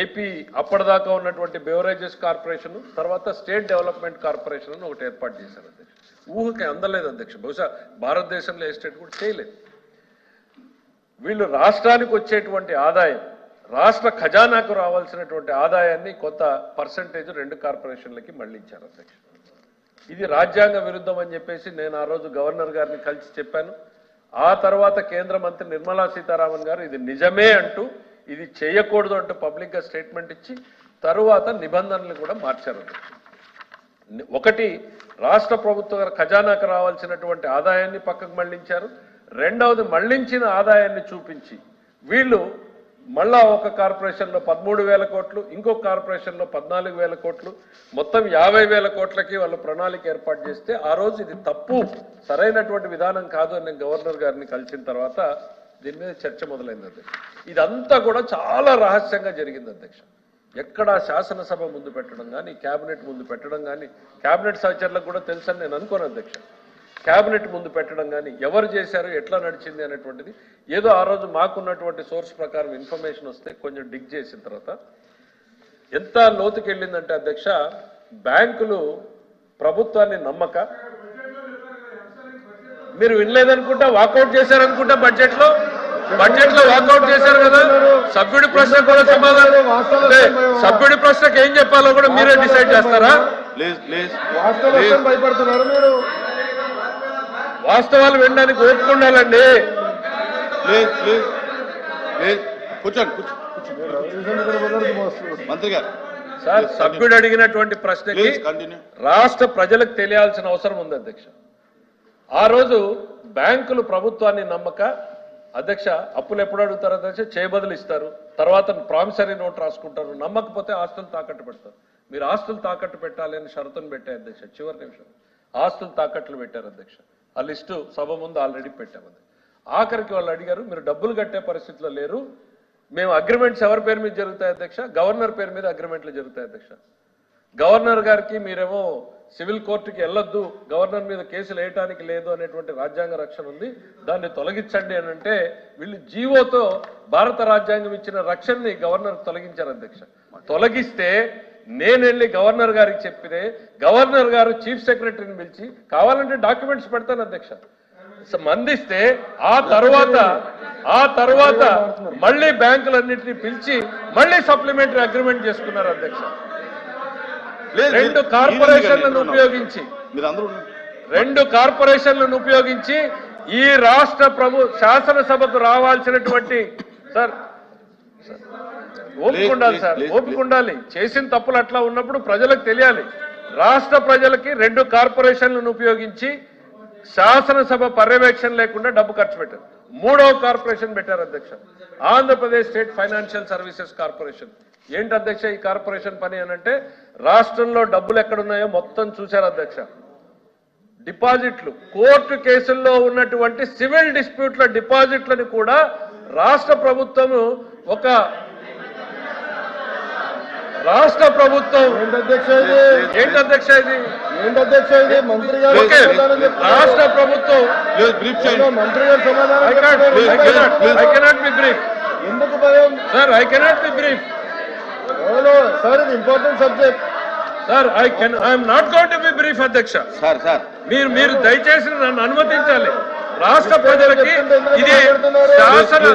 AP అప్పటిదాకా ఉన్నటువంటి beverages corporation తర్వాత స్టేట్ డెవలప్మెంట్ కార్పొరేషన్ అని ఒకటి ఏర్పాటు చేశారు అధ్యక్ష. ఊహకి అందలేదు అధ్యక్ష, బహుశా భారతదేశంలో ఏ స్టేట్ కూడా చేయలేదు. వీళ్ళు రాష్ట్రానికి వచ్చేటువంటి ఆదాయం, రాష్ట్ర ఖజానాకు రావాల్సినటువంటి ఆదాయాన్ని కొంత పర్సంటేజ్ 2 కార్పొరేషన్లకి మళ్లించారు అధ్యక్ష. ఇది రాజ్యాంగ విరుద్ధం అని చెప్పేసి నేను ఆ రోజు గవర్నర్ గారిని కలిసి చెప్పాను. ఆ తర్వాత కేంద్ర మంత్రి నిర్మలా సీతారామన్ గారు ఇది నిజమే అంటూ ఇది చేయకూడదు అంటూ పబ్లిక్గా స్టేట్మెంట్ ఇచ్చి తరువాత నిబంధనలు కూడా మార్చారు. ఒకటి, రాష్ట్ర ప్రభుత్వ ఖజానాకు రావాల్సినటువంటి ఆదాయాన్ని పక్కకు మళ్లించారు. రెండవది, మళ్లించిన ఆదాయాన్ని చూపించి వీళ్ళు మళ్ళా ఒక కార్పొరేషన్లో 13,000 కోట్లు, ఇంకొక కార్పొరేషన్లో 14,000 కోట్లు, మొత్తం 50,000 కోట్లకి వాళ్ళు ప్రణాళిక ఏర్పాటు చేస్తే ఆ రోజు ఇది తప్పు, సరైనటువంటి విధానం కాదు అని నేను గవర్నర్ గారిని కలిసిన తర్వాత దీని మీద చర్చ మొదలైంది అధ్యక్ష. ఇదంతా కూడా చాలా రహస్యంగా జరిగింది అధ్యక్ష. ఎక్కడ శాసనసభ ముందు పెట్టడం కానీ, క్యాబినెట్ ముందు పెట్టడం కానీ, క్యాబినెట్ సహచరులకు కూడా తెలుసని నేను అనుకోను అధ్యక్ష. క్యాబినెట్ ముందు పెట్టడం కానీ, ఎవరు చేశారు, ఎట్లా నడిచింది అనేటువంటిది ఏదో ఆ రోజు మాకున్నటువంటి సోర్స్ ప్రకారం ఇన్ఫర్మేషన్ వస్తే కొంచెం డిగ్ చేసిన తర్వాత ఎంత లోతుకి వెళ్ళిందంటే అధ్యక్ష, బ్యాంకులు ప్రభుత్వాన్ని నమ్మక, మీరు వినలేదనుకుంటా, వాకౌట్ చేశారనుకుంటా, బడ్జెట్లో వాకౌట్ చేశారు కదా. సభ్యుడి ప్రశ్న కూడా సమాధానం, సభ్యుడి ప్రశ్నకు ఏం చెప్పాలో కూడా మీరే డిసైడ్ చేస్తారా? భయపడుతున్నారు మీరు. వాస్తవాలు వినడానికి ఓపుకుండాలండి. సార్, సభ్యుడు అడిగినటువంటి ప్రశ్నకి రాష్ట్ర ప్రజలకు తెలియాల్సిన అవసరం ఉంది అధ్యక్ష. ఆ రోజు బ్యాంకులు ప్రభుత్వాన్ని నమ్మక అధ్యక్ష, అప్పులు ఎప్పుడు అడుగుతారు అధ్యక్ష? చేయబదులు ఇస్తారు, తర్వాత ప్రామిసరీ నోట్ రాసుకుంటారు, నమ్మకపోతే ఆస్తులు తాకట్టు పెడతారు. మీరు ఆస్తులు తాకట్టు పెట్టాలి అని షరతును పెట్టారు అధ్యక్ష. చివరి నిమిషం ఆస్తులు తాకట్లు పెట్టారు అధ్యక్ష. ఆ లిస్టు సభ ముందు ఆల్రెడీ పెట్టామని. ఆఖరికి వాళ్ళు అడిగారు, మీరు డబ్బులు కట్టే పరిస్థితిలో లేరు, మేము అగ్రిమెంట్స్ ఎవరి పేరు మీద జరుగుతాయి అధ్యక్ష? గవర్నర్ పేరు మీద అగ్రిమెంట్లు జరుగుతాయి అధ్యక్ష. గవర్నర్ గారికి మీరేమో సివిల్ కోర్టుకి వెళ్ళొద్దు, గవర్నర్ మీద కేసులు వేయటానికి లేదు అనేటువంటి రాజ్యాంగ రక్షణ ఉంది, దాన్ని తొలగించండి అని అంటే వీళ్ళు జీవోతో భారత రాజ్యాంగం ఇచ్చిన రక్షణని గవర్నర్ తొలగించారు అధ్యక్ష. తొలగిస్తే నేను వెళ్ళి గవర్నర్ గారికి చెప్పితే గవర్నర్ గారు చీఫ్ సెక్రటరీని పిలిచి కావాలంటే డాక్యుమెంట్స్ పెడతాను అధ్యక్ష, మందిస్తే ఆ తర్వాత మళ్ళీ బ్యాంకులన్నింటినీ పిలిచి మళ్ళీ సప్లిమెంటరీ అగ్రిమెంట్ చేసుకున్నారు అధ్యక్ష. 2 కార్పొరేషన్లను ఉపయోగించి ఈ రాష్ట్ర శాసనసభకు రావాల్సినటువంటి సార్ ఓపిక ఉండాలి సార్, ఓపిక ఉండాలి. చేసిన తప్పులు అట్లా ఉన్నప్పుడు ప్రజలకు తెలియాలి. రాష్ట్ర ప్రజలకి 2 కార్పొరేషన్లను ఉపయోగించి శాసనసభ పర్యవేక్షణ లేకుండా డబ్బు ఖర్చు పెట్టారు. 3వ కార్పొరేషన్ పెట్టారు అధ్యక్ష, Andhra Pradesh state financial services corporation. ఏంటి అధ్యక్ష ఈ కార్పొరేషన్ పని అనంటే, రాష్ట్రంలో డబ్బులు ఎక్కడున్నాయో మొత్తం చూశారు అధ్యక్ష. డిపాజిట్లు, కోర్టు కేసుల్లో ఉన్నటువంటి సివిల్ డిస్ప్యూట్ల డిపాజిట్లను కూడా రాష్ట్ర ప్రభుత్వం ఏంటి అధ్యక్ష ఇది మంత్రి గారు రాష్ట్ర ప్రభుత్వం మంత్రి గారు సమాధానం I cannot be brief. ఎందుకు భయం Sir, I cannot be brief. Sir, ఇది important subject. Sir, I am not going to be brief అధ్యక్ష. మీరు దయచేసి నన్ను అనుమతించాలి. రాష్ట్ర ప్రజలకి ఇది శాసన